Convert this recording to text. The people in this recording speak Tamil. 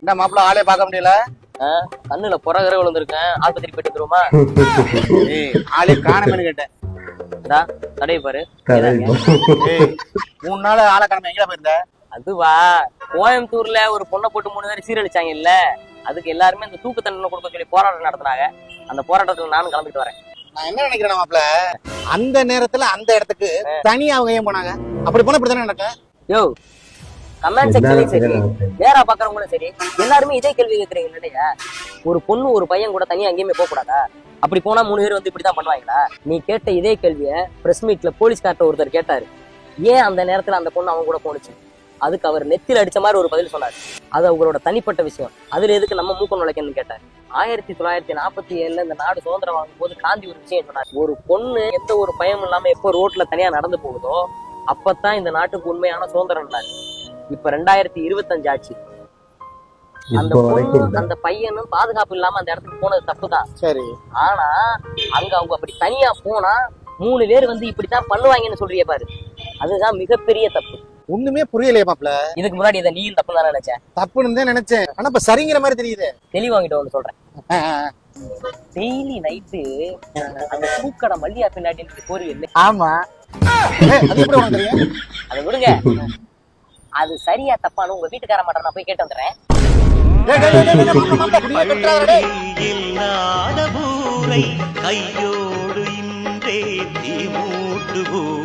என்ன மாப்பிள்ள ஆளே பார்க்க முடியல? கண்ணுல புறகர விழுந்திருக்கேன். ஆஸ்பத்திரி போயிட்டு வந்துருமா? ஆளே காணமேனு கேட்டேன். தடவை பாரு. ஏய் 3 நாள் ஆளை காணாம எங்கடா போயிருந்த? அதுவா, கோயம்புத்தூர்ல ஒரு பொண்ணை போட்டு 3 பேர் சீரழிச்சாங்க இல்ல, அதுக்கு எல்லாருமே இந்த தூக்கு தண்டனை கொடுக்க சொல்லி போராட்டம் நடத்துனாங்க. அந்த போராட்டத்துல நானும் கலந்துட்டு வரேன். நான் என்ன நினைக்கிறேன் மாப்பிள்ள, அந்த நேரத்துல அந்த இடத்துக்கு தனியா அவங்க ஏன் போனாங்க? அப்படி போனா இப்படித்தானே நடக்கும். யோ, கமெண்ட் செக்ஷன்லயும் சரி, நேரா பாக்குறவங்களும் சரி, எல்லாருமே இதே கேள்வி கேட்கறீங்க இல்லையா? ஒரு பொண்ணு ஒரு பையன் கூட தனியா எங்கேயுமே போக கூடாதா? அப்படி போனா 3 பேர் வந்து இப்படிதான் பண்ணுவாங்களா? நீ கேட்ட இதே கேள்விய பிரஸ் மீட்ல போலீஸ்கார்ட்ட ஒருத்தர் கேட்டாரு. ஏன் அந்த நேரத்துல அந்த பொண்ணு அவங்க கூட போனுச்சு? அதுக்கு அவர் நெத்தில அடிச்ச மாதிரி ஒரு பதில் சொன்னார். அது அவங்களோட தனிப்பட்ட விஷயம். அதுல எதுக்கு நம்ம மூக்க நுழைக்கணும்னு கேட்டார். 1947 இந்த நாடு சுதந்திரம் வாங்கும் போது காந்தி ஒரு விஷயம் சொன்னார். ஒரு பொண்ணு எந்த ஒரு பயம் இல்லாம எப்போ ரோட்ல தனியா நடந்து போகுதோ அப்பதான் இந்த நாட்டுக்கு உண்மையான சுதந்திரம். இப்ப 2025 ஆச்சு. அந்த பொண்ணு அந்த பையனும் பாதுகாப்பு இல்லாம அந்த இடத்துக்கு போனது தப்புதான். சரி, ஆனா அங்க அவங்க அப்படி தனியா போனா 3 பேர் வந்து இப்படித்தான் பண்ணுவாங்கன்னு சொல்றிய பாரு, அதுதான் மிகப்பெரிய தப்பு. ஒண்ணுமே புரியலையே மாப்பிள்ள. இதுக்கு முன்னாடி இதை நீயும் தப்பு தான் நினைச்சேன். தப்புன்னு தான் நினைச்சேன், ஆனா இப்ப சரிங்கிற மாதிரி தெரியுது. தெளிவாங்கிட்ட ஒண்ணு சொல்றேன். டெய்லி நைட்டு அந்த பூக்கடை மல்லியா பின்னாடி போறீங்க இல்லை? ஆமா, அது எப்படி உனக்கு தெரியும்? அதை விடுங்க, அது சரியா தப்பானு உங்க வீட்டுக்கார மாட்டேன், நான் போய் கேட்டு வந்துடுறேன். கையோடு இன்றே தீ மூட்டுவோம்.